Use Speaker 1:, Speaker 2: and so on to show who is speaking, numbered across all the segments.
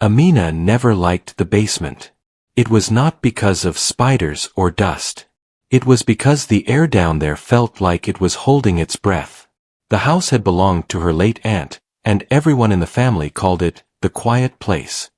Speaker 1: Amina never liked the basement. It was not because of spiders or dust. It was because the air down there felt like it was holding its breath. The house had belonged to her late aunt, and everyone in the family called it the quiet place.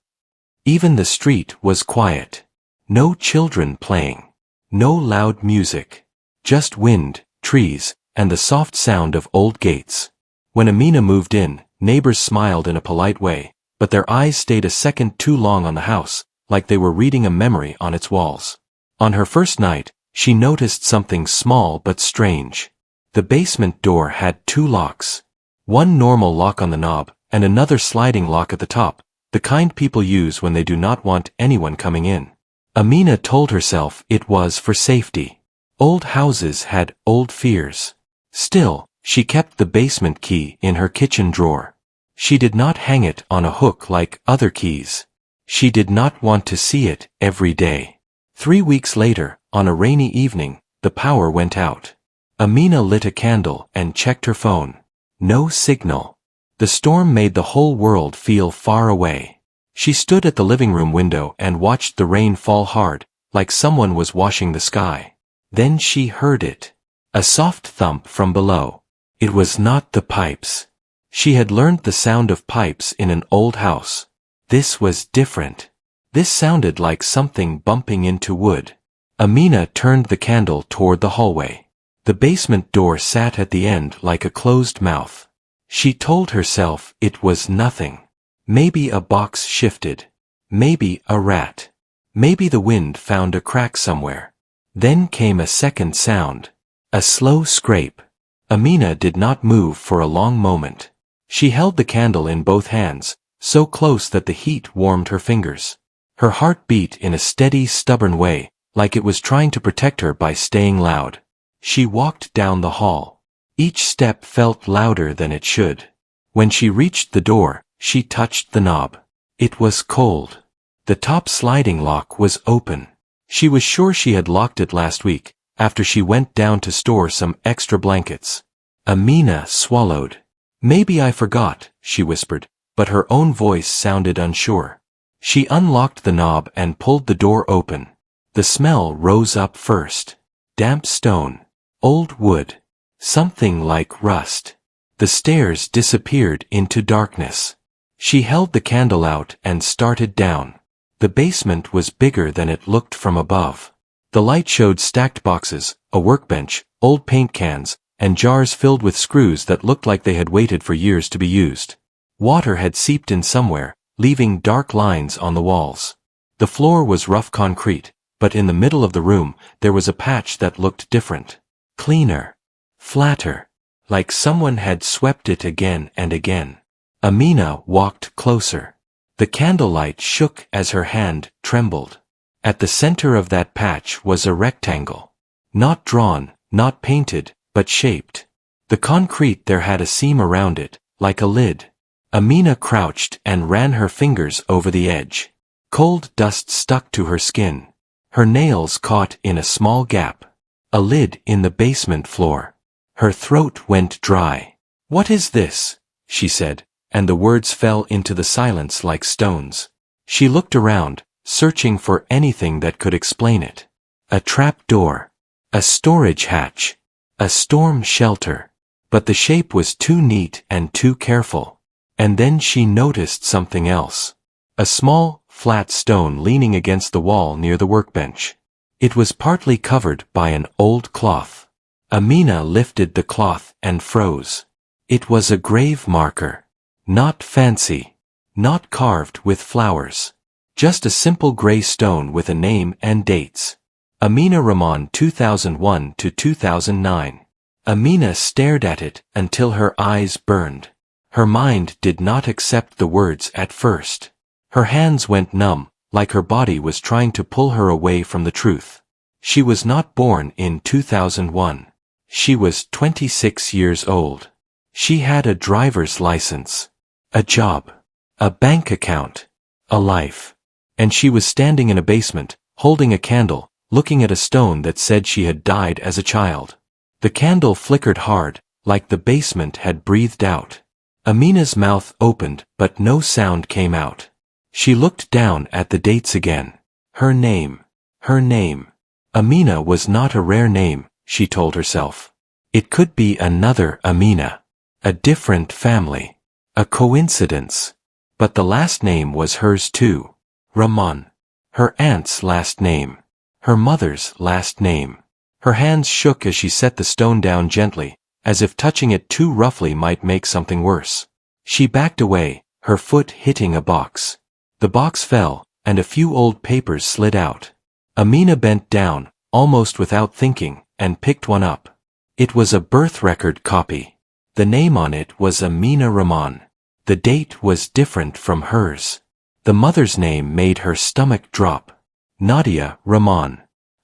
Speaker 1: Even the street was quiet. No children playing. No loud music. Just wind, trees, and the soft sound of old gates. When Amina moved in, neighbors smiled in a polite way, but their eyes stayed a second too long on the house, like they were reading a memory on its walls. On her first night, she noticed something small but strange. The basement door had two locks. One normal lock on the knob, and another sliding lock at the top, the kind people use when they do not want anyone coming in. Amina told herself it was for safety. Old houses had old fears. Still, she kept the basement key in her kitchen drawer. She did not hang it on a hook like other keys. She did not want to see it every day. 3 weeks later, on a rainy evening, the power went out. Amina lit a candle and checked her phone. No signal. The storm made the whole world feel far away. She stood at the living room window and watched the rain fall hard, like someone was washing the sky. Then she heard it. A soft thump from below. It was not the pipes. She had learned the sound of pipes in an old house. This was different. This sounded like something bumping into wood. Amina turned the candle toward the hallway. The basement door sat at the end like a closed mouth. She told herself it was nothing. Maybe a box shifted. Maybe a rat. Maybe the wind found a crack somewhere. Then came a second sound. A slow scrape. Amina did not move for a long moment. She held the candle in both hands, so close that the heat warmed her fingers. Her heart beat in a steady, stubborn way, like it was trying to protect her by staying loud. She walked down the hall. Each step felt louder than it should. When she reached the door, she touched the knob. It was cold. The top sliding lock was open. She was sure she had locked it last week, after she went down to store some extra blankets. Amina swallowed. "Maybe I forgot," she whispered, but her own voice sounded unsure. She unlocked the knob and pulled the door open. The smell rose up first. Damp stone. Old wood. Something like rust. The stairs disappeared into darkness. She held the candle out and started down. The basement was bigger than it looked from above. The light showed stacked boxes, a workbench, old paint cans, and jars filled with screws that looked like they had waited for years to be used. Water had seeped in somewhere, leaving dark lines on the walls. The floor was rough concrete, but in the middle of the room, there was a patch that looked different. Cleaner. Flatter. Like someone had swept it again and again. Amina walked closer. The candlelight shook as her hand trembled. At the center of that patch was a rectangle. Not drawn, not painted, but shaped. The concrete there had a seam around it, like a lid. Amina crouched and ran her fingers over the edge. Cold dust stuck to her skin. Her nails caught in a small gap. A lid in the basement floor. Her throat went dry. "What is this?" she said, and the words fell into the silence like stones. She looked around, searching for anything that could explain it. A trap door. A storage hatch. A storm shelter. But the shape was too neat and too careful. And then she noticed something else. A small, flat stone leaning against the wall near the workbench. It was partly covered by an old cloth. Amina lifted the cloth and froze. It was a grave marker. Not fancy. Not carved with flowers. Just a simple gray stone with a name and dates. Amina Rahman 2001 to 2009. Amina stared at it until her eyes burned. Her mind did not accept the words at first. Her hands went numb, like her body was trying to pull her away from the truth. She was not born in 2001. She was 26 years old. She had a driver's license, a job, a bank account, a life. And she was standing in a basement, holding a candle, looking at a stone that said she had died as a child. The candle flickered hard, like the basement had breathed out. Amina's mouth opened, but no sound came out. She looked down at the dates again. Her name. Her name. Amina was not a rare name, she told herself. It could be another Amina. A different family. A coincidence. But the last name was hers too. Rahman. Her aunt's last name. Her mother's last name. Her hands shook as she set the stone down gently, as if touching it too roughly might make something worse. She backed away, her foot hitting a box. The box fell, and a few old papers slid out. Amina bent down, almost without thinking, and picked one up. It was a birth record copy. The name on it was Amina Rahman. The date was different from hers. The mother's name made her stomach drop. Nadia Rahman.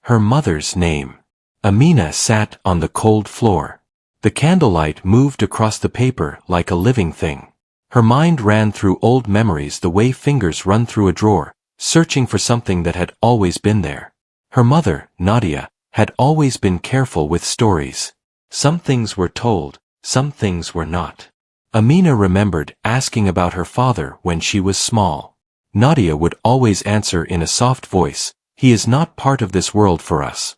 Speaker 1: Her mother's name. Amina sat on the cold floor. The candlelight moved across the paper like a living thing. Her mind ran through old memories the way fingers run through a drawer, searching for something that had always been there. Her mother, Nadia, had always been careful with stories. Some things were told, some things were not. Amina remembered asking about her father when she was small. Nadia would always answer in a soft voice, "He is not part of this world for us."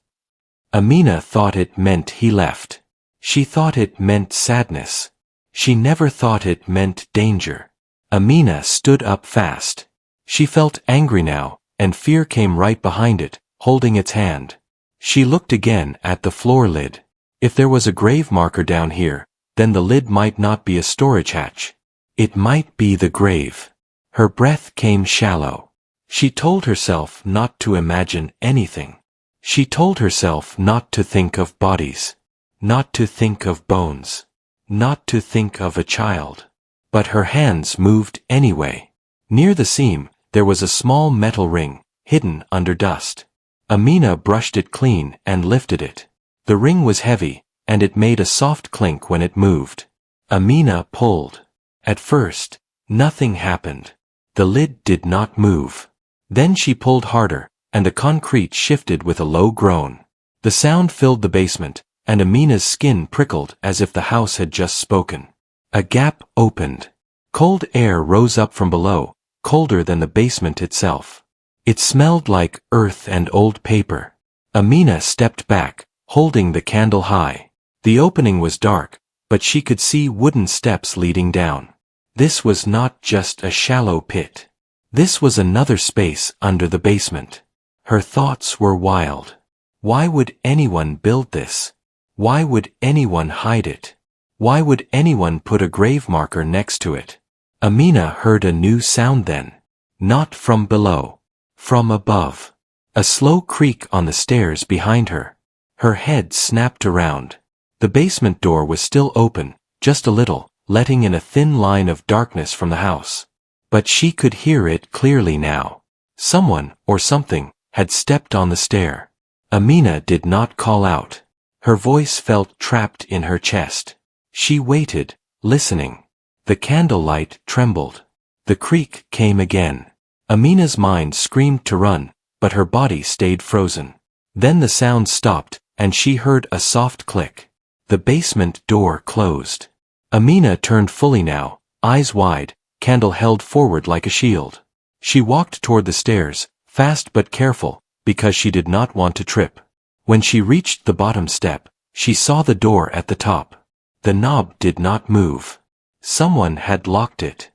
Speaker 1: Amina thought it meant he left. She thought it meant sadness. She never thought it meant danger. Amina stood up fast. She felt angry now, and fear came right behind it, holding its hand. She looked again at the floor lid. If there was a grave marker down here, then the lid might not be a storage hatch. It might be the grave. Her breath came shallow. She told herself not to imagine anything. She told herself not to think of bodies. Not to think of bones. Not to think of a child. But her hands moved anyway. Near the seam, there was a small metal ring, hidden under dust. Amina brushed it clean and lifted it. The ring was heavy, and it made a soft clink when it moved. Amina pulled. At first, nothing happened. The lid did not move. Then she pulled harder, and the concrete shifted with a low groan. The sound filled the basement, and Amina's skin prickled as if the house had just spoken. A gap opened. Cold air rose up from below, colder than the basement itself. It smelled like earth and old paper. Amina stepped back, holding the candle high. The opening was dark, but she could see wooden steps leading down. This was not just a shallow pit. This was another space under the basement. Her thoughts were wild. Why would anyone build this? Why would anyone hide it? Why would anyone put a grave marker next to it? Amina heard a new sound then. Not from below. From above. A slow creak on the stairs behind her. Her head snapped around. The basement door was still open, just a little, letting in a thin line of darkness from the house. But she could hear it clearly now. Someone, or something, had stepped on the stair. Amina did not call out. Her voice felt trapped in her chest. She waited, listening. The candlelight trembled. The creak came again. Amina's mind screamed to run, but her body stayed frozen. Then the sound stopped, and she heard a soft click. The basement door closed. Amina turned fully now, eyes wide, candle held forward like a shield. She walked toward the stairs, fast but careful, because she did not want to trip. When she reached the bottom step, she saw the door at the top. The knob did not move. Someone had locked it.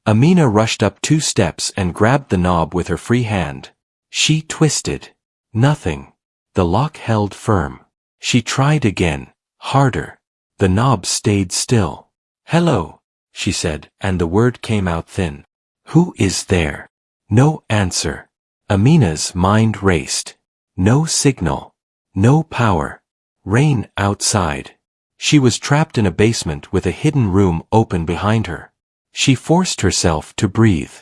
Speaker 1: Amina rushed up 2 steps and grabbed the knob with her free hand. She twisted. Nothing. The lock held firm. She tried again, harder. The knob stayed still. "Hello," she said, and the word came out thin. "Who is there?" No answer. Amina's mind raced. No signal. No power. Rain outside. She was trapped in a basement with a hidden room open behind her. She forced herself to breathe.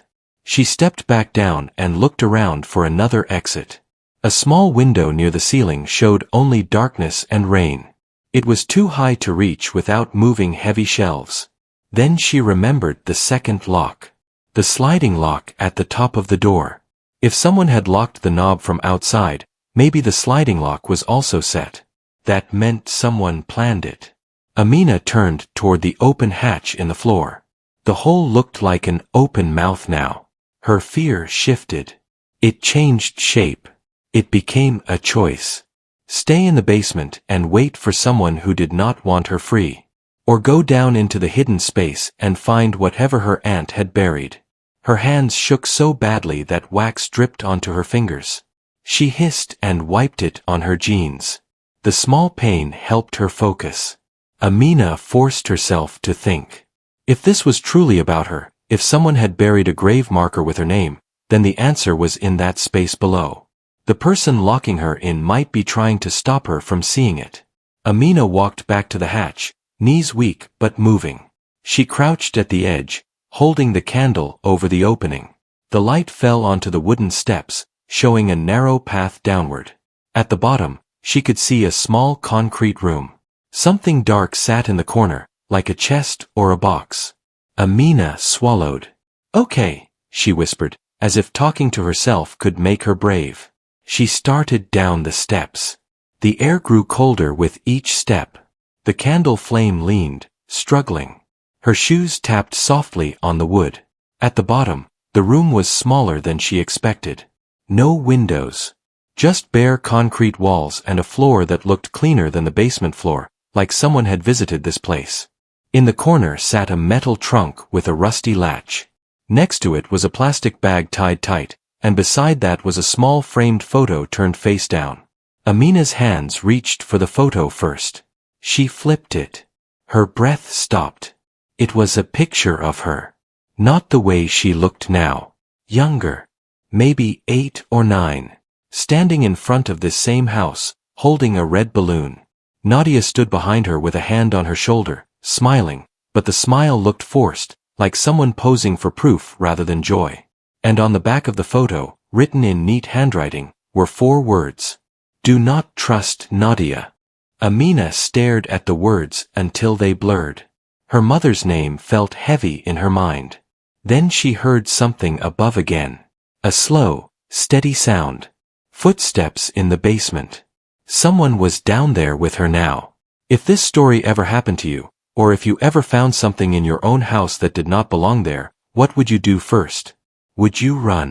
Speaker 1: She stepped back down and looked around for another exit. A small window near the ceiling showed only darkness and rain. It was too high to reach without moving heavy shelves. Then she remembered the second lock. The sliding lock at the top of the door. If someone had locked the knob from outside, maybe the sliding lock was also set. That meant someone planned it. Amina turned toward the open hatch in the floor. The hole looked like an open mouth now. Her fear shifted. It changed shape. It became a choice. Stay in the basement and wait for someone who did not want her free. Or go down into the hidden space and find whatever her aunt had buried. Her hands shook so badly that wax dripped onto her fingers. She hissed and wiped it on her jeans. The small pain helped her focus. Amina forced herself to think. If this was truly about her, if someone had buried a grave marker with her name, then the answer was in that space below. The person locking her in might be trying to stop her from seeing it. Amina walked back to the hatch, knees weak but moving. She crouched at the edge, holding the candle over the opening. The light fell onto the wooden steps, showing a narrow path downward. At the bottom, she could see a small concrete room. Something dark sat in the corner, like a chest or a box. Amina swallowed. "Okay," she whispered, as if talking to herself could make her brave. She started down the steps. The air grew colder with each step. The candle flame leaned, struggling. Her shoes tapped softly on the wood. At the bottom, the room was smaller than she expected. No windows. Just bare concrete walls and a floor that looked cleaner than the basement floor, like someone had visited this place. In the corner sat a metal trunk with a rusty latch. Next to it was a plastic bag tied tight, and beside that was a small framed photo turned face down. Amina's hands reached for the photo first. She flipped it. Her breath stopped. It was a picture of her. Not the way she looked now. Younger. Maybe 8 or 9. Standing in front of this same house, holding a red balloon. Nadia stood behind her with a hand on her shoulder, smiling, but the smile looked forced, like someone posing for proof rather than joy. And on the back of the photo, written in neat handwriting, were 4 words. "Do not trust Nadia." Amina stared at the words until they blurred. Her mother's name felt heavy in her mind. Then she heard something above again. A slow, steady sound. Footsteps in the basement. Someone was down there with her now. If this story ever happened to you, or if you ever found something in your own house that did not belong there, what would you do first? Would you run?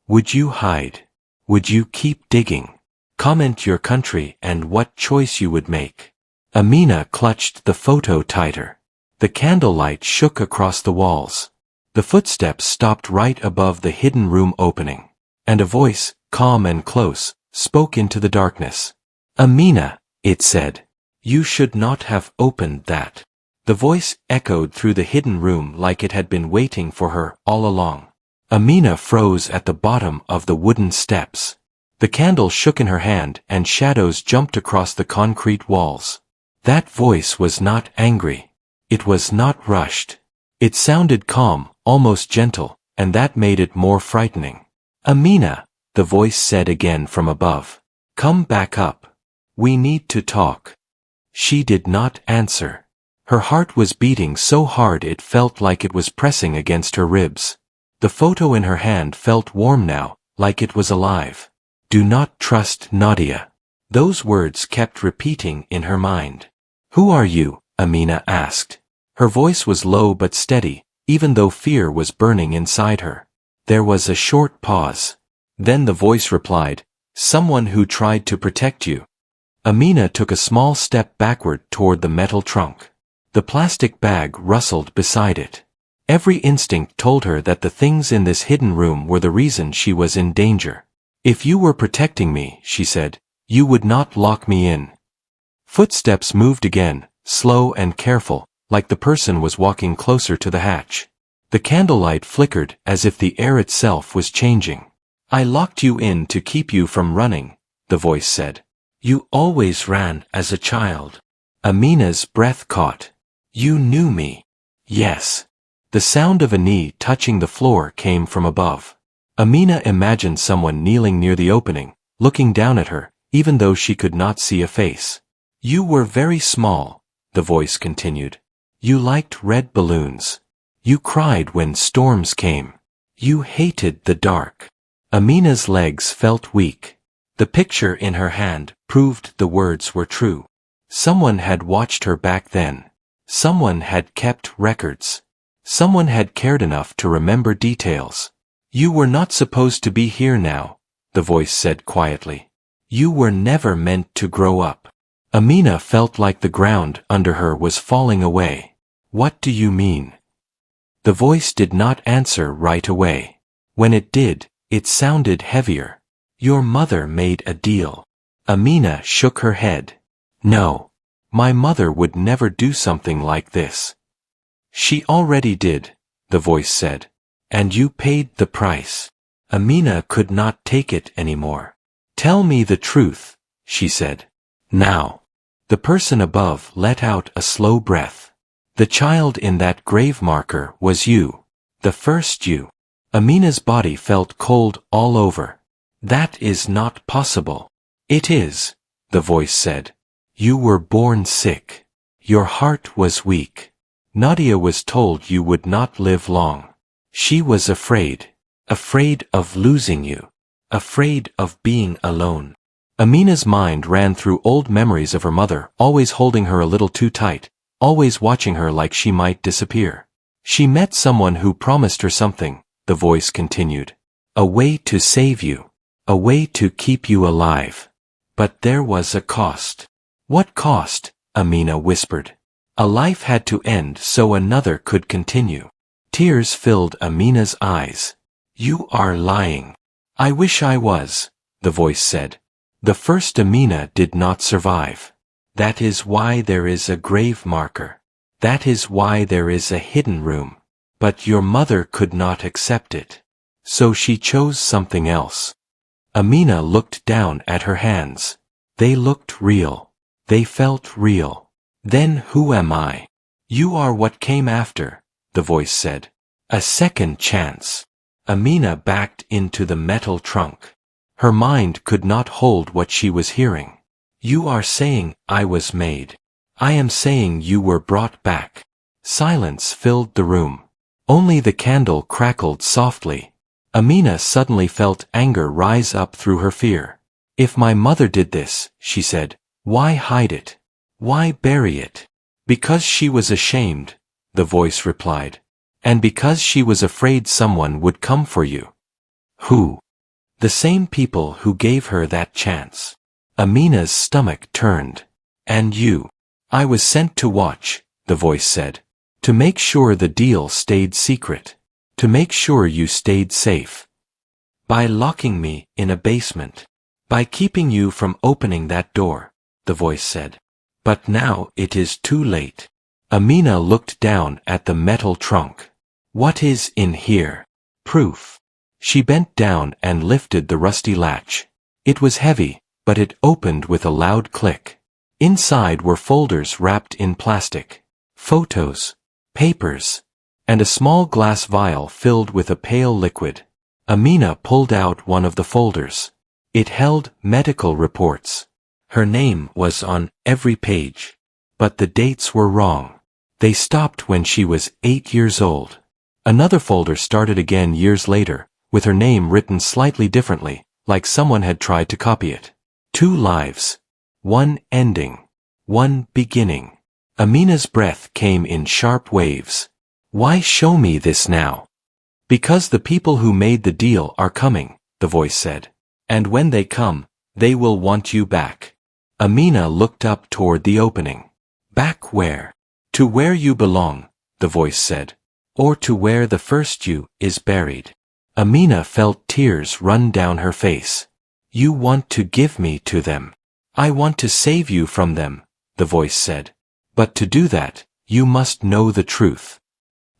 Speaker 1: Would you hide? Would you keep digging? Comment your country and what choice you would make. Amina clutched the photo tighter. The candlelight shook across the walls. The footsteps stopped right above the hidden room opening. And a voice, calm and close, spoke into the darkness. "Amina," it said. "You should not have opened that." The voice echoed through the hidden room like it had been waiting for her all along. Amina froze at the bottom of the wooden steps. The candle shook in her hand and shadows jumped across the concrete walls. That voice was not angry. It was not rushed. It sounded calm, almost gentle, and that made it more frightening. "Amina," the voice said again from above. "Come back up. We need to talk." She did not answer. Her heart was beating so hard it felt like it was pressing against her ribs. The photo in her hand felt warm now, like it was alive. "Do not trust Nadia." Those words kept repeating in her mind. "Who are you?" Amina asked. Her voice was low but steady, even though fear was burning inside her. There was a short pause. Then the voice replied, "Someone who tried to protect you." Amina took a small step backward toward the metal trunk. The plastic bag rustled beside it. Every instinct told her that the things in this hidden room were the reason she was in danger. "If you were protecting me," she said, "you would not lock me in." Footsteps moved again, slow and careful, like the person was walking closer to the hatch. The candlelight flickered as if the air itself was changing. "I locked you in to keep you from running," the voice said. "You always ran as a child." Amina's breath caught. "You knew me." "Yes." The sound of a knee touching the floor came from above. Amina imagined someone kneeling near the opening, looking down at her, even though she could not see a face. "You were very small," the voice continued. "You liked red balloons. You cried when storms came. You hated the dark." Amina's legs felt weak. The picture in her hand proved the words were true. Someone had watched her back then. Someone had kept records. Someone had cared enough to remember details. You were not supposed to be here now, the voice said quietly. You were never meant to grow up. Amina felt like the ground under her was falling away. What do you mean? The voice did not answer right away. When it did, it sounded heavier. Your mother made a deal. Amina shook her head. No. My mother would never do something like this. She already did, the voice said. And you paid the price. Amina could not take it anymore. Tell me the truth, she said. Now. The person above let out a slow breath. The child in that grave marker was you. The first you. Amina's body felt cold all over. That is not possible. It is, the voice said. You were born sick. Your heart was weak. Nadia was told you would not live long. She was afraid. Afraid of losing you. Afraid of being alone. Amina's mind ran through old memories of her mother, always holding her a little too tight, always watching her like she might disappear. She met someone who promised her something, the voice continued. A way to save you. A way to keep you alive. But there was a cost. What cost? Amina whispered. A life had to end so another could continue. Tears filled Amina's eyes. You are lying. I wish I was, the voice said. The first Amina did not survive. That is why there is a grave marker. That is why there is a hidden room. But your mother could not accept it. So she chose something else. Amina looked down at her hands. They looked real. They felt real. Then who am I? You are what came after, the voice said. A second chance. Amina backed into the metal trunk. Her mind could not hold what she was hearing. You are saying I was made. I am saying you were brought back. Silence filled the room. Only the candle crackled softly. Amina suddenly felt anger rise up through her fear. If my mother did this, she said, why hide it? Why bury it? Because she was ashamed, the voice replied. And because she was afraid someone would come for you. Who? The same people who gave her that chance. Amina's stomach turned. And you? I was sent to watch, the voice said. To make sure the deal stayed secret. To make sure you stayed safe. By locking me in a basement. By keeping you from opening that door, the voice said. But now it is too late. Amina looked down at the metal trunk. What is in here? Proof. She bent down and lifted the rusty latch. It was heavy, but it opened with a loud click. Inside were folders wrapped in plastic. Photos. Papers. And a small glass vial filled with a pale liquid. Amina pulled out one of the folders. It held medical reports. Her name was on every page. But the dates were wrong. They stopped when she was 8 years old. Another folder started again years later, with her name written slightly differently, like someone had tried to copy it. 2 lives. 1 ending. 1 beginning. Amina's breath came in sharp waves. Why show me this now? Because the people who made the deal are coming, the voice said. And when they come, they will want you back. Amina looked up toward the opening. Back where? To where you belong, the voice said. Or to where the first you is buried. Amina felt tears run down her face. You want to give me to them. I want to save you from them, the voice said. But to do that, you must know the truth.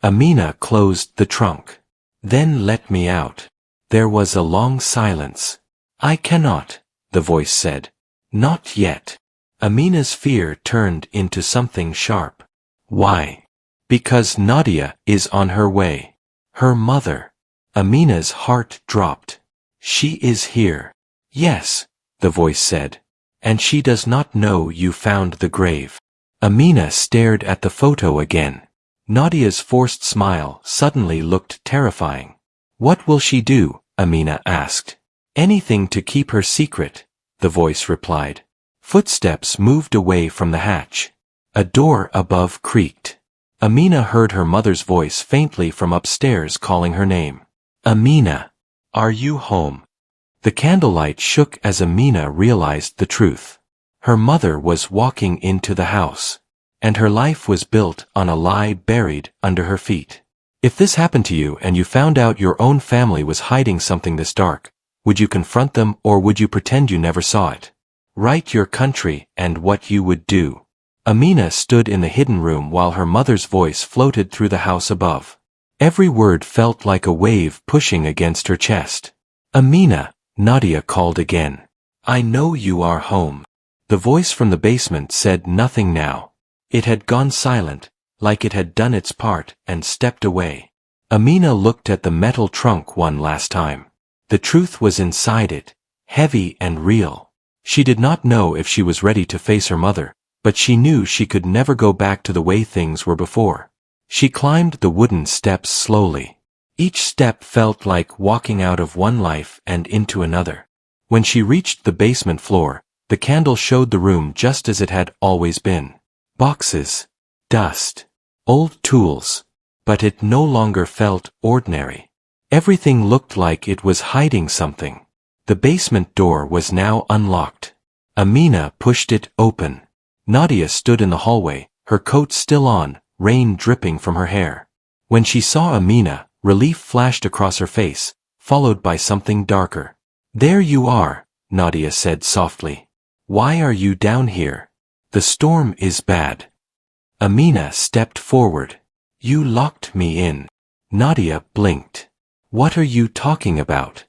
Speaker 1: Amina closed the trunk. Then let me out. There was a long silence. I cannot, the voice said. Not yet. Amina's fear turned into something sharp. Why? Because Nadia is on her way. Her mother. Amina's heart dropped. She is here. Yes, the voice said. And she does not know you found the grave. Amina stared at the photo again. Nadia's forced smile suddenly looked terrifying. What will she do? Amina asked. Anything to keep her secret, the voice replied. Footsteps moved away from the hatch. A door above creaked. Amina heard her mother's voice faintly from upstairs calling her name. Amina, are you home? The candlelight shook as Amina realized the truth. Her mother was walking into the house, and her life was built on a lie buried under her feet. If this happened to you and you found out your own family was hiding something this dark, would you confront them or would you pretend you never saw it? Write your country and what you would do. Amina stood in the hidden room while her mother's voice floated through the house above. Every word felt like a wave pushing against her chest. Amina, Nadia called again. I know you are home. The voice from the basement said nothing now. It had gone silent, like it had done its part and stepped away. Amina looked at the metal trunk one last time. The truth was inside it, heavy and real. She did not know if she was ready to face her mother, but she knew she could never go back to the way things were before. She climbed the wooden steps slowly. Each step felt like walking out of one life and into another. When she reached the basement floor, the candle showed the room just as it had always been. Boxes, dust, old tools, but it no longer felt ordinary. Everything looked like it was hiding something. The basement door was now unlocked. Amina pushed it open. Nadia stood in the hallway, her coat still on, rain dripping from her hair. When she saw Amina, relief flashed across her face, followed by something darker. There you are, Nadia said softly. Why are you down here? The storm is bad. Amina stepped forward. You locked me in. Nadia blinked. What are you talking about?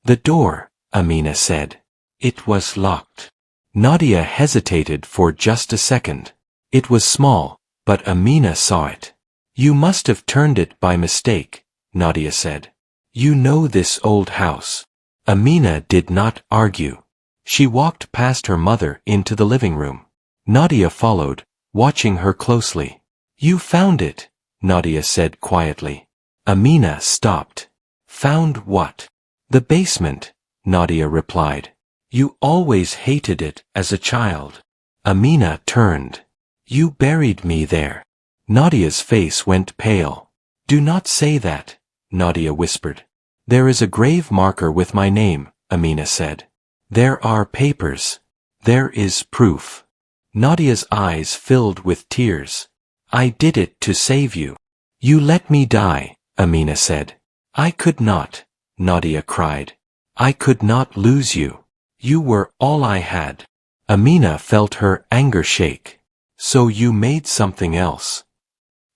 Speaker 1: The door, Amina said. It was locked. Nadia hesitated for just a second. It was small, but Amina saw it. You must have turned it by mistake, Nadia said. You know this old house. Amina did not argue. She walked past her mother into the living room. Nadia followed, watching her closely. You found it, Nadia said quietly. Amina stopped. Found what? The basement, Nadia replied. You always hated it as a child. Amina turned. You buried me there. Nadia's face went pale. Do not say that, Nadia whispered. There is a grave marker with my name, Amina said. There are papers. There is proof. Nadia's eyes filled with tears. I did it to save you. You let me die, Amina said. I could not, Nadia cried. I could not lose you. You were all I had. Amina felt her anger shake. So you made something else.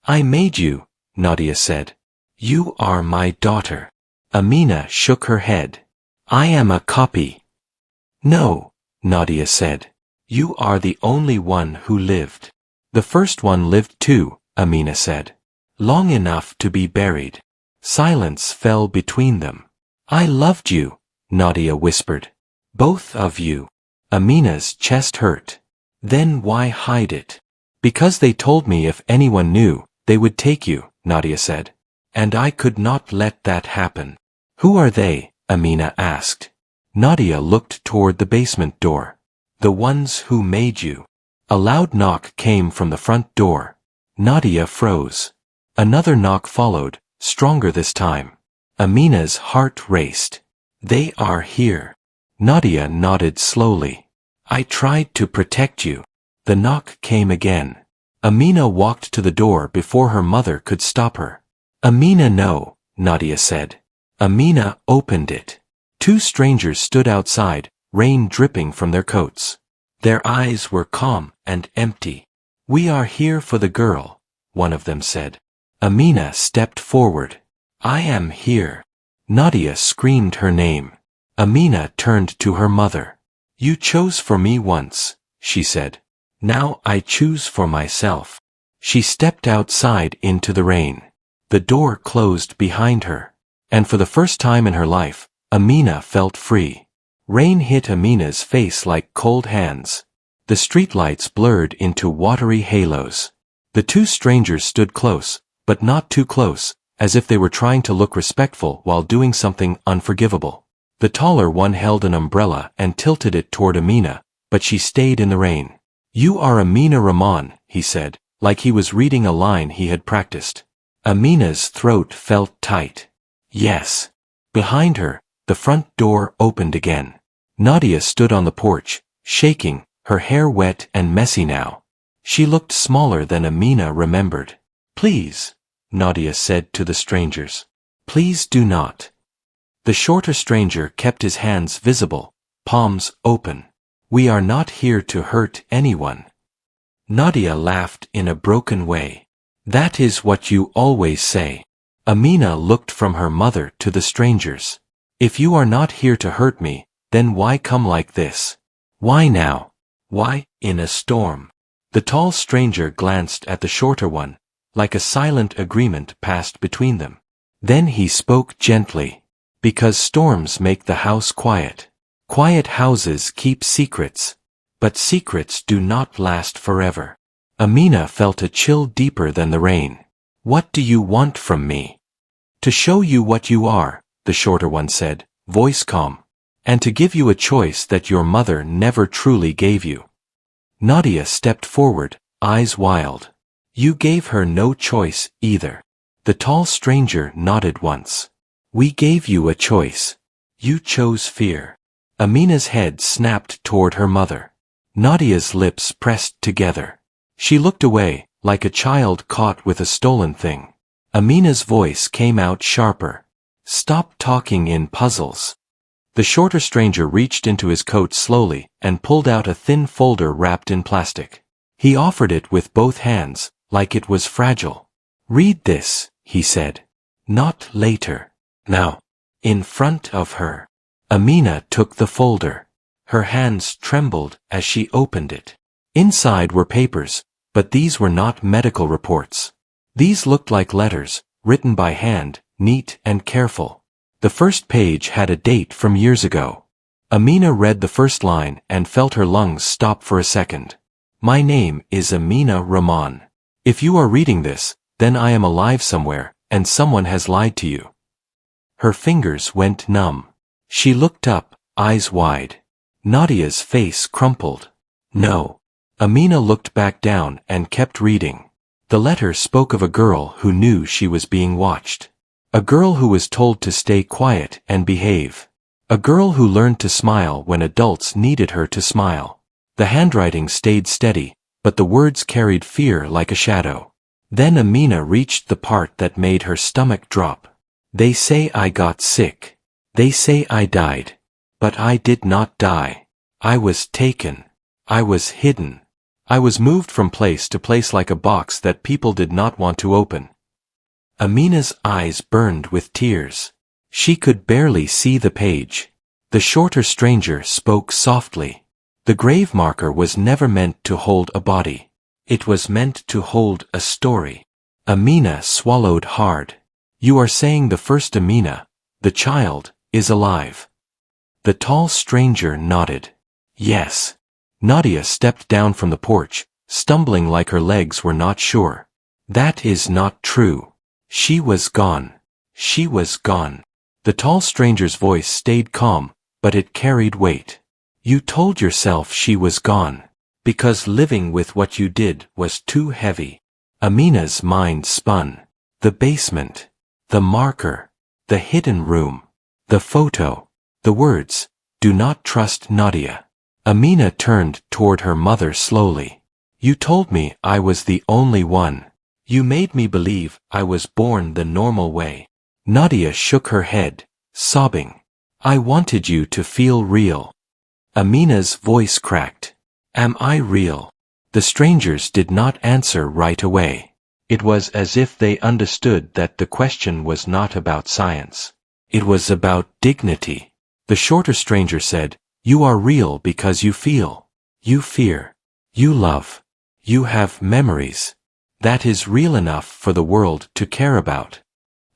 Speaker 1: I made you, Nadia said. You are my daughter. Amina shook her head. I am a copy. No, Nadia said. You are the only one who lived. The first one lived too, Amina said. Long enough to be buried. Silence fell between them. I loved you, Nadia whispered. Both of you. Amina's chest hurt. Then why hide it? Because they told me if anyone knew, they would take you, Nadia said. And I could not let that happen. Who are they? Amina asked. Nadia looked toward the basement door. The ones who made you. A loud knock came from the front door. Nadia froze. Another knock followed, stronger this time. Amina's heart raced. They are here. Nadia nodded slowly. I tried to protect you. The knock came again. Amina walked to the door before her mother could stop her. Amina, no, Nadia said. Amina opened it. Two strangers stood outside, rain dripping from their coats. Their eyes were calm and empty. We are here for the girl, one of them said. Amina stepped forward. I am here. Nadia screamed her name. Amina turned to her mother. You chose for me once, she said. Now I choose for myself. She stepped outside into the rain. The door closed behind her. And for the first time in her life, Amina felt free. Rain hit Amina's face like cold hands. The streetlights blurred into watery halos. The two strangers stood close, but not too close, as if they were trying to look respectful while doing something unforgivable. The taller one held an umbrella and tilted it toward Amina, but she stayed in the rain. You are Amina Rahman, he said, like he was reading a line he had practiced. Amina's throat felt tight. Yes. Behind her, the front door opened again. Nadia stood on the porch, shaking, her hair wet and messy now. She looked smaller than Amina remembered. Please, Nadia said to the strangers. Please do not. The shorter stranger kept his hands visible, palms open. We are not here to hurt anyone. Nadia laughed in a broken way. That is what you always say. Amina looked from her mother to the strangers. If you are not here to hurt me, then why come like this? Why now? Why, in a storm? The tall stranger glanced at the shorter one, like a silent agreement passed between them. Then he spoke gently. Because storms make the house quiet. Quiet houses keep secrets. But secrets do not last forever. Amina felt a chill deeper than the rain. What do you want from me? To show you what you are, the shorter one said, voice calm. And to give you a choice that your mother never truly gave you. Nadia stepped forward, eyes wild. You gave her no choice, either. The tall stranger nodded once. We gave you a choice. You chose fear. Amina's head snapped toward her mother. Nadia's lips pressed together. She looked away, like a child caught with a stolen thing. Amina's voice came out sharper. Stop talking in puzzles. The shorter stranger reached into his coat slowly and pulled out a thin folder wrapped in plastic. He offered it with both hands, like it was fragile. Read this, he said. Not later. Now. In front of her. Amina took the folder. Her hands trembled as she opened it. Inside were papers, but these were not medical reports. These looked like letters, written by hand, neat and careful. The first page had a date from years ago. Amina read the first line and felt her lungs stop for a second. My name is Amina Rahman. If you are reading this, then I am alive somewhere, and someone has lied to you. Her fingers went numb. She looked up, eyes wide. Nadia's face crumpled. No. Amina looked back down and kept reading. The letter spoke of a girl who knew she was being watched. A girl who was told to stay quiet and behave. A girl who learned to smile when adults needed her to smile. The handwriting stayed steady, but the words carried fear like a shadow. Then Amina reached the part that made her stomach drop. They say I got sick. They say I died. But I did not die. I was taken. I was hidden. I was moved from place to place like a box that people did not want to open. Amina's eyes burned with tears. She could barely see the page. The shorter stranger spoke softly. The grave marker was never meant to hold a body. It was meant to hold a story. Amina swallowed hard. You are saying the first Amina, the child, is alive. The tall stranger nodded. Yes. Nadia stepped down from the porch, stumbling like her legs were not sure. That is not true. She was gone. She was gone. The tall stranger's voice stayed calm, but it carried weight. You told yourself she was gone. Because living with what you did was too heavy. Amina's mind spun. The basement. The marker. The hidden room. The photo. The words. Do not trust Nadia. Amina turned toward her mother slowly. You told me I was the only one. You made me believe I was born the normal way. Nadia shook her head, sobbing. I wanted you to feel real. Amina's voice cracked. Am I real? The strangers did not answer right away. It was as if they understood that the question was not about science. It was about dignity. The shorter stranger said, You are real because you feel. You fear. You love. You have memories. That is real enough for the world to care about.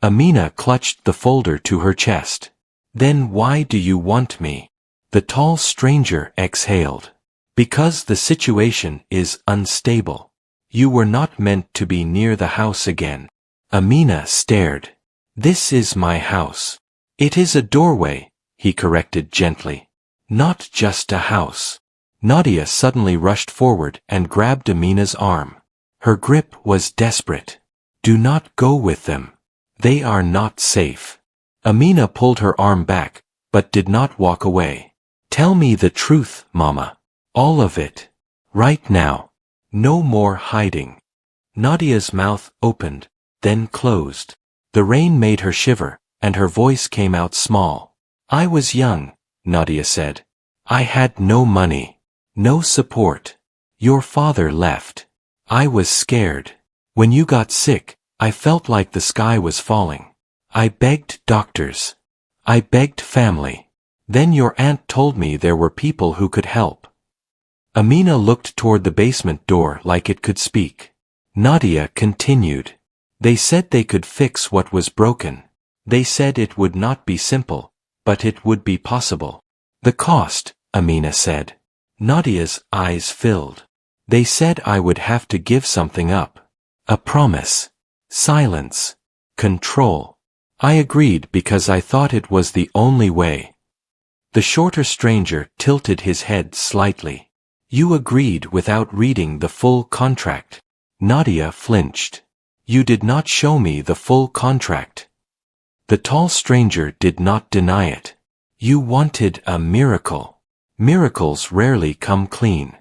Speaker 1: Amina clutched the folder to her chest. Then why do you want me? The tall stranger exhaled. Because the situation is unstable. You were not meant to be near the house again. Amina stared. This is my house. It is a doorway, he corrected gently. Not just a house. Nadia suddenly rushed forward and grabbed Amina's arm. Her grip was desperate. Do not go with them. They are not safe. Amina pulled her arm back, but did not walk away. Tell me the truth, Mama. All of it. Right now. No more hiding. Nadia's mouth opened, then closed. The rain made her shiver, and her voice came out small. I was young, Nadia said. I had no money. No support. Your father left. I was scared. When you got sick, I felt like the sky was falling. I begged doctors. I begged family. Then your aunt told me there were people who could help. Amina looked toward the basement door like it could speak. Nadia continued. They said they could fix what was broken. They said it would not be simple, but it would be possible. The cost, Amina said. Nadia's eyes filled. They said I would have to give something up. A promise. Silence. Control. I agreed because I thought it was the only way. The shorter stranger tilted his head slightly. You agreed without reading the full contract. Nadia flinched. You did not show me the full contract. The tall stranger did not deny it. You wanted a miracle. Miracles rarely come clean.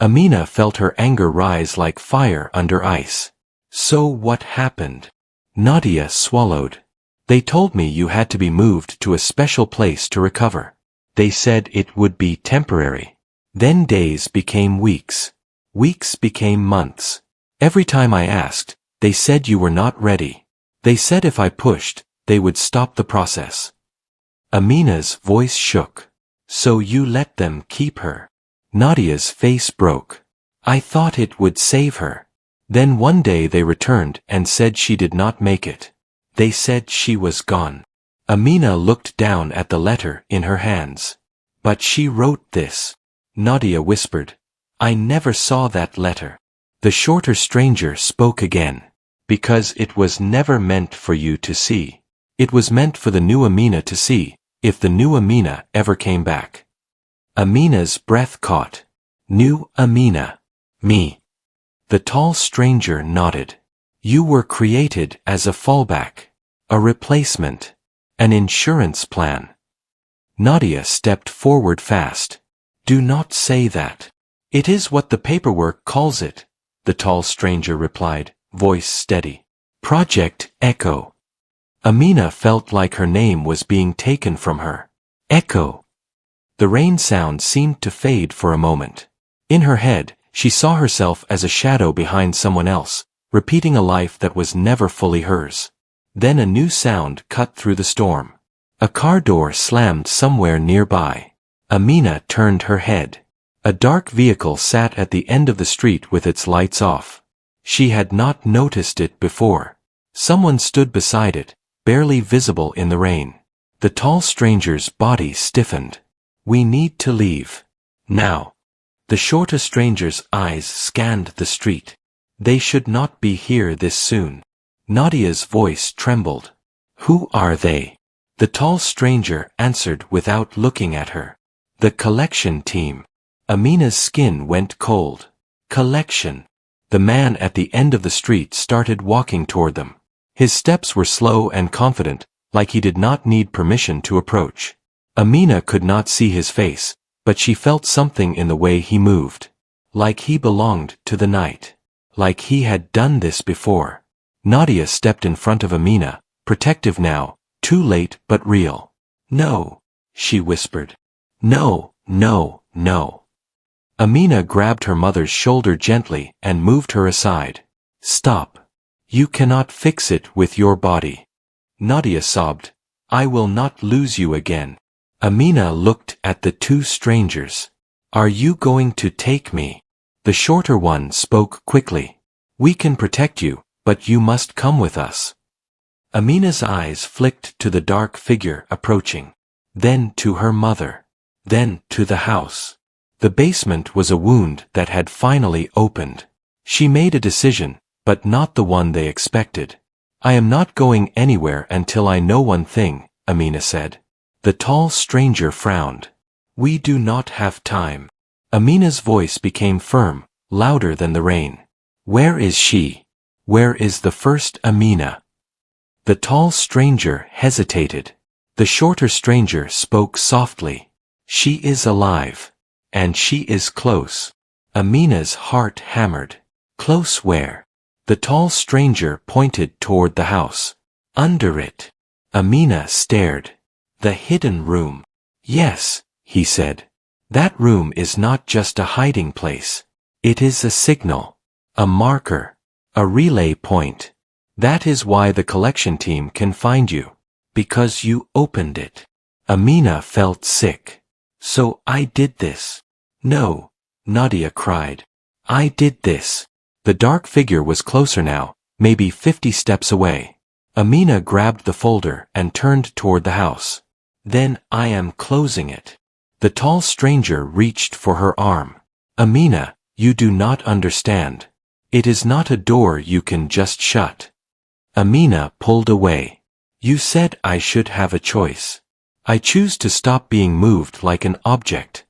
Speaker 1: Amina felt her anger rise like fire under ice. So what happened? Nadia swallowed. They told me you had to be moved to a special place to recover. They said it would be temporary. Then days became weeks. Weeks became months. Every time I asked, they said you were not ready. They said if I pushed, they would stop the process. Amina's voice shook. So you let them keep her. Nadia's face broke. I thought it would save her. Then one day they returned and said she did not make it. They said she was gone. Amina looked down at the letter in her hands. But she wrote this. Nadia whispered. I never saw that letter. The shorter stranger spoke again. Because it was never meant for you to see. It was meant for the new Amina to see, if the new Amina ever came back. Amina's breath caught. New Amina. Me. The tall stranger nodded. You were created as a fallback. A replacement. An insurance plan. Nadia stepped forward fast. Do not say that. It is what the paperwork calls it, the tall stranger replied, voice steady. Project Echo. Amina felt like her name was being taken from her. Echo. The rain sound seemed to fade for a moment. In her head, she saw herself as a shadow behind someone else, repeating a life that was never fully hers. Then a new sound cut through the storm. A car door slammed somewhere nearby. Amina turned her head. A dark vehicle sat at the end of the street with its lights off. She had not noticed it before. Someone stood beside it, barely visible in the rain. The tall stranger's body stiffened. We need to leave. Now. The shorter stranger's eyes scanned the street. They should not be here this soon. Nadia's voice trembled. Who are they? The tall stranger answered without looking at her. The collection team. Amina's skin went cold. Collection. The man at the end of the street started walking toward them. His steps were slow and confident, like he did not need permission to approach. Amina could not see his face, but she felt something in the way he moved. Like he belonged to the night. Like he had done this before. Nadia stepped in front of Amina, protective now, too late but real. No, she whispered. No, no, no. Amina grabbed her mother's shoulder gently and moved her aside. Stop. You cannot fix it with your body. Nadia sobbed. I will not lose you again. Amina looked at the two strangers. Are you going to take me? The shorter one spoke quickly. We can protect you, but you must come with us. Amina's eyes flicked to the dark figure approaching. Then to her mother. Then to the house. The basement was a wound that had finally opened. She made a decision, but not the one they expected. I am not going anywhere until I know one thing, Amina said. The tall stranger frowned. We do not have time. Amina's voice became firm, louder than the rain. Where is she? Where is the first Amina? The tall stranger hesitated. The shorter stranger spoke softly. She is alive. And she is close. Amina's heart hammered. Close where? The tall stranger pointed toward the house. Under it. Amina stared. The hidden room. Yes, he said. That room is not just a hiding place. It is a signal. A marker. A relay point. That is why the collection team can find you. Because you opened it. Amina felt sick. So I did this. No, Nadia cried. I did this. The dark figure was closer now, maybe 50 steps away. Amina grabbed the folder and turned toward the house. Then I am closing it. The tall stranger reached for her arm. Amina, you do not understand. It is not a door you can just shut. Amina pulled away. You said I should have a choice. I choose to stop being moved like an object.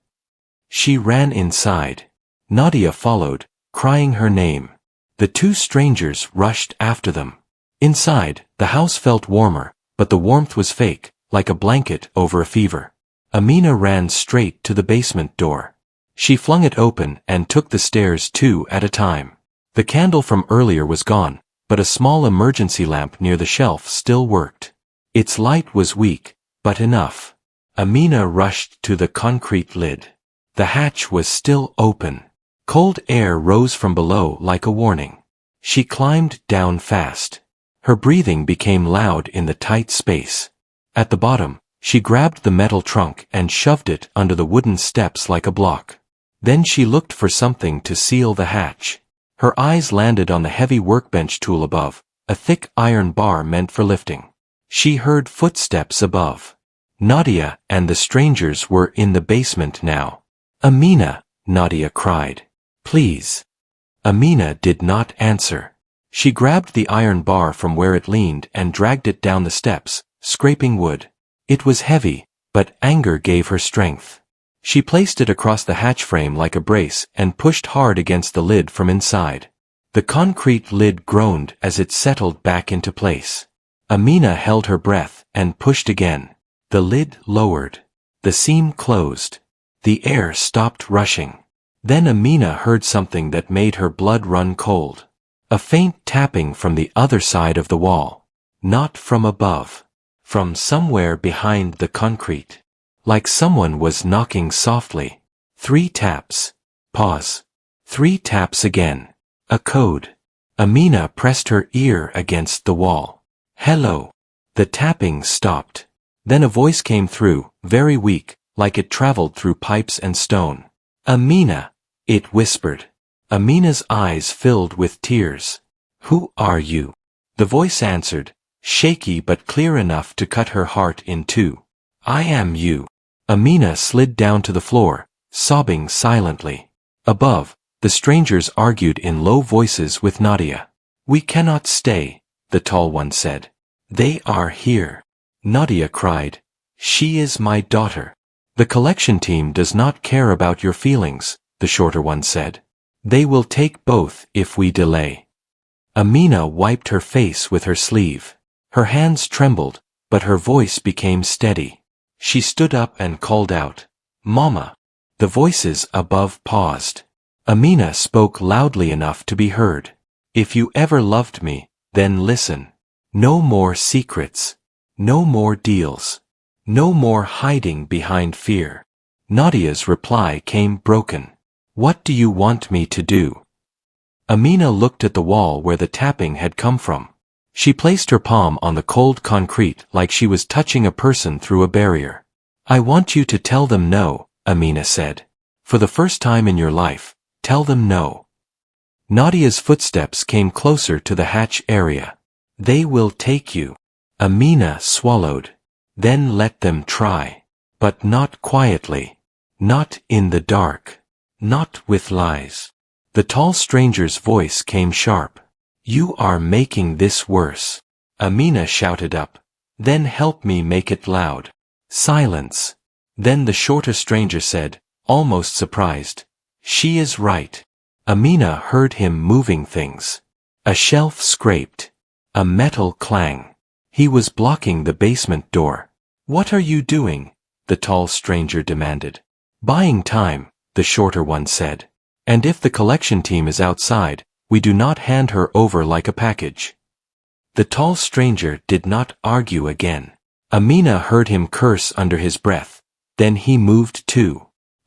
Speaker 1: She ran inside. Nadia followed, crying her name. The two strangers rushed after them. Inside, the house felt warmer, but the warmth was fake, like a blanket over a fever. Amina ran straight to the basement door. She flung it open and took the stairs 2 at a time. The candle from earlier was gone, but a small emergency lamp near the shelf still worked. Its light was weak, but enough. Amina rushed to the concrete lid. The hatch was still open. Cold air rose from below like a warning. She climbed down fast. Her breathing became loud in the tight space. At the bottom, she grabbed the metal trunk and shoved it under the wooden steps like a block. Then she looked for something to seal the hatch. Her eyes landed on the heavy workbench tool above, a thick iron bar meant for lifting. She heard footsteps above. Nadia and the strangers were in the basement now. Amina, Nadia cried. Please. Amina did not answer. She grabbed the iron bar from where it leaned and dragged it down the steps, scraping wood. It was heavy, but anger gave her strength. She placed it across the hatch frame like a brace and pushed hard against the lid from inside. The concrete lid groaned as it settled back into place. Amina held her breath and pushed again. The lid lowered. The seam closed. The air stopped rushing. Then Amina heard something that made her blood run cold. A faint tapping from the other side of the wall. Not from above. From somewhere behind the concrete. Like someone was knocking softly. 3 taps. Pause. 3 taps again. A code. Amina pressed her ear against the wall. Hello. The tapping stopped. Then a voice came through, very weak, like it traveled through pipes and stone. Amina, it whispered. Amina's eyes filled with tears. Who are you? The voice answered, shaky but clear enough to cut her heart in 2. I am you. Amina slid down to the floor, sobbing silently. Above, the strangers argued in low voices with Nadia. We cannot stay, the tall one said. They are here. Nadia cried. She is my daughter. The collection team does not care about your feelings, the shorter one said. They will take both if we delay. Amina wiped her face with her sleeve. Her hands trembled, but her voice became steady. She stood up and called out, Mama. The voices above paused. Amina spoke loudly enough to be heard. If you ever loved me, then listen. No more secrets. No more deals. No more hiding behind fear. Nadia's reply came broken. What do you want me to do? Amina looked at the wall where the tapping had come from. She placed her palm on the cold concrete like she was touching a person through a barrier. I want you to tell them no, Amina said. For the first time in your life, tell them no. Nadia's footsteps came closer to the hatch area. They will take you. Amina swallowed. Then let them try. But not quietly. Not in the dark. Not with lies. The tall stranger's voice came sharp. You are making this worse. Amina shouted up. Then help me make it loud. Silence. Then the shorter stranger said, almost surprised. She is right. Amina heard him moving things. A shelf scraped. A metal clang. He was blocking the basement door. "What are you doing?" the tall stranger demanded. "Buying time," the shorter one said. "And if the collection team is outside, we do not hand her over like a package." The tall stranger did not argue again. Amina heard him curse under his breath. Then he moved too.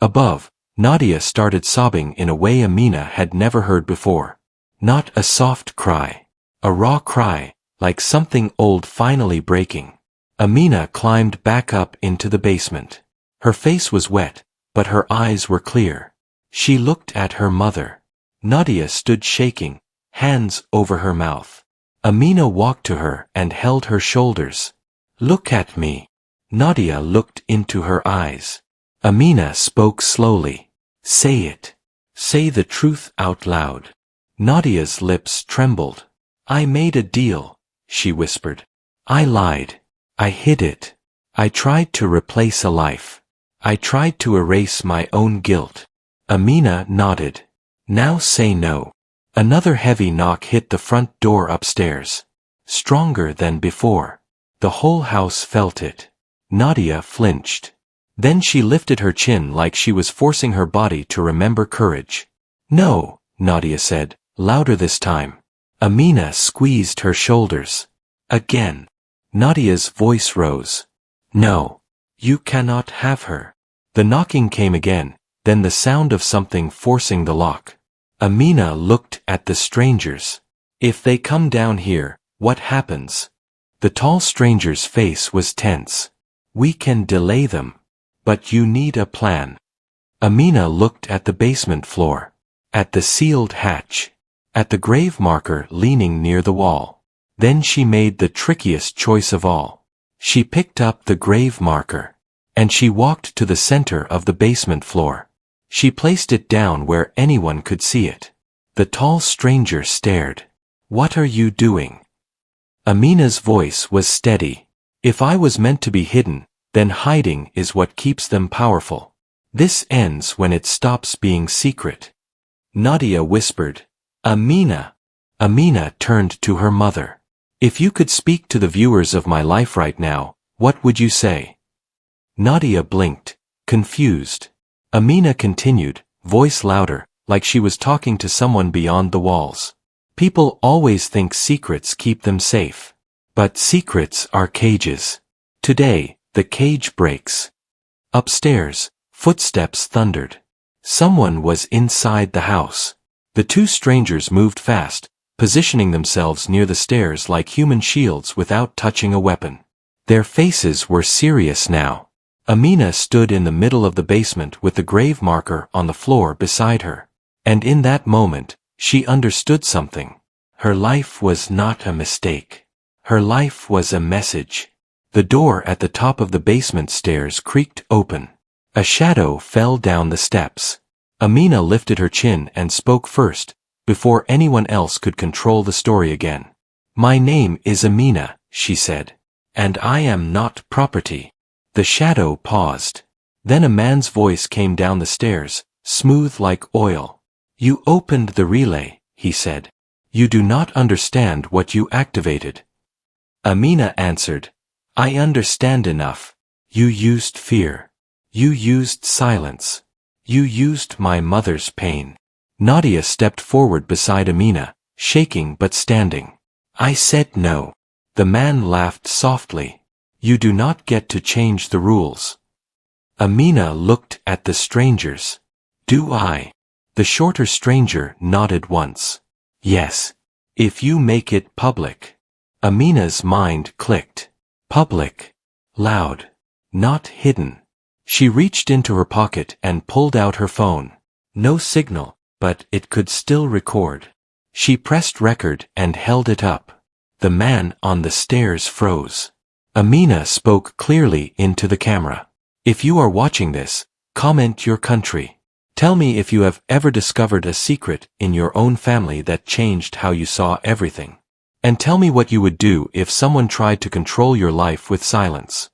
Speaker 1: Above, Nadia started sobbing in a way Amina had never heard before. Not a soft cry. A raw cry, like something old finally breaking. Amina climbed back up into the basement. Her face was wet, but her eyes were clear. She looked at her mother. Nadia stood shaking, hands over her mouth. Amina walked to her and held her shoulders. "Look at me." Nadia looked into her eyes. Amina spoke slowly. "Say it. Say the truth out loud." Nadia's lips trembled. "I made a deal," she whispered. "I lied. I hid it. I tried to replace a life. I tried to erase my own guilt." Amina nodded. "Now say no." Another heavy knock hit the front door upstairs. Stronger than before. The whole house felt it. Nadia flinched. Then she lifted her chin like she was forcing her body to remember courage. "No," Nadia said, louder this time. Amina squeezed her shoulders. Again. Nadia's voice rose. "No. You cannot have her." The knocking came again, then the sound of something forcing the lock. Amina looked at the strangers. "If they come down here, what happens?" The tall stranger's face was tense. "We can delay them. But you need a plan." Amina looked at the basement floor. At the sealed hatch. At the grave marker leaning near the wall. Then she made the trickiest choice of all. She picked up the grave marker. And she walked to the center of the basement floor. She placed it down where anyone could see it. The tall stranger stared. "What are you doing?" Amina's voice was steady. "If I was meant to be hidden, then hiding is what keeps them powerful. This ends when it stops being secret." Nadia whispered, "Amina." Amina turned to her mother. "If you could speak to the viewers of my life right now, what would you say?" Nadia blinked, confused. Amina continued, voice louder, like she was talking to someone beyond the walls. "People always think secrets keep them safe. But secrets are cages. Today, the cage breaks." Upstairs, footsteps thundered. Someone was inside the house. The two strangers moved fast, positioning themselves near the stairs like human shields without touching a weapon. Their faces were serious now. Amina stood in the middle of the basement with the grave marker on the floor beside her. And in that moment, she understood something. Her life was not a mistake. Her life was a message. The door at the top of the basement stairs creaked open. A shadow fell down the steps. Amina lifted her chin and spoke first, before anyone else could control the story again. "My name is Amina," she said. "And I am not property." The shadow paused. Then a man's voice came down the stairs, smooth like oil. "You opened the relay," he said. "You do not understand what you activated." Amina answered, "I understand enough. You used fear. You used silence. You used my mother's pain." Nadia stepped forward beside Amina, shaking but standing. "I said no." The man laughed softly. "You do not get to change the rules." Amina looked at the strangers. "Do I?" The shorter stranger nodded once. "Yes. If you make it public." Amina's mind clicked. Public. Loud. Not hidden. She reached into her pocket and pulled out her phone. No signal, but it could still record. She pressed record and held it up. The man on the stairs froze. Amina spoke clearly into the camera. "If you are watching this, comment your country. Tell me if you have ever discovered a secret in your own family that changed how you saw everything. And tell me what you would do if someone tried to control your life with silence."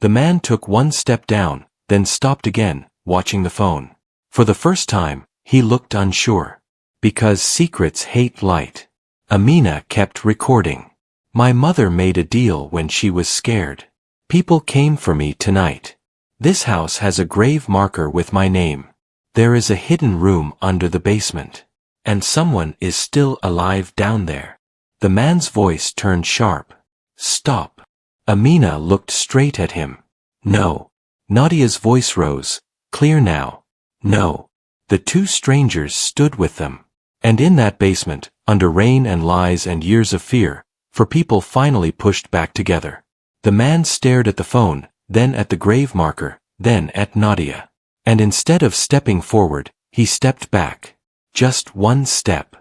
Speaker 1: The man took one step down, then stopped again, watching the phone. For the first time, he looked unsure. Because secrets hate light. Amina kept recording. My mother made a deal when she was scared. People came for me tonight. This house has a grave marker with my name. There is a hidden room under the basement. And someone is still alive down there. The man's voice turned sharp. Stop. Amina looked straight at him. No. Nadia's voice rose, clear now. No. The two strangers stood with them. And in that basement, under rain and lies and years of fear, for people finally pushed back together. The man stared at the phone, then at the grave marker, then at Nadia. And instead of stepping forward, he stepped back. Just one step.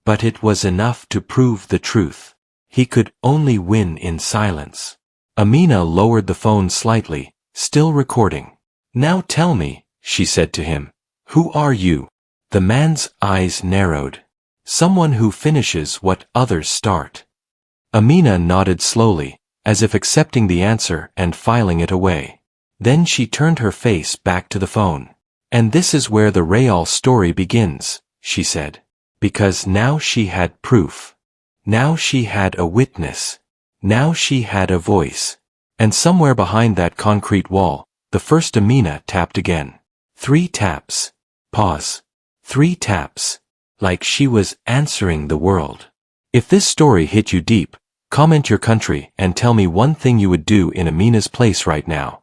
Speaker 1: But it was enough to prove the truth. He could only win in silence. Amina lowered the phone slightly, still recording. Now tell me, she said to him. Who are you? The man's eyes narrowed. Someone who finishes what others start. Amina nodded slowly, as if accepting the answer and filing it away. Then she turned her face back to the phone. And this is where the Rayal story begins, she said. Because now she had proof. Now she had a witness. Now she had a voice. And somewhere behind that concrete wall, the first Amina tapped again. 3 taps. Pause. 3 taps. Like she was answering the world. If this story hit you deep, comment your country and tell me one thing you would do in Amina's place right now.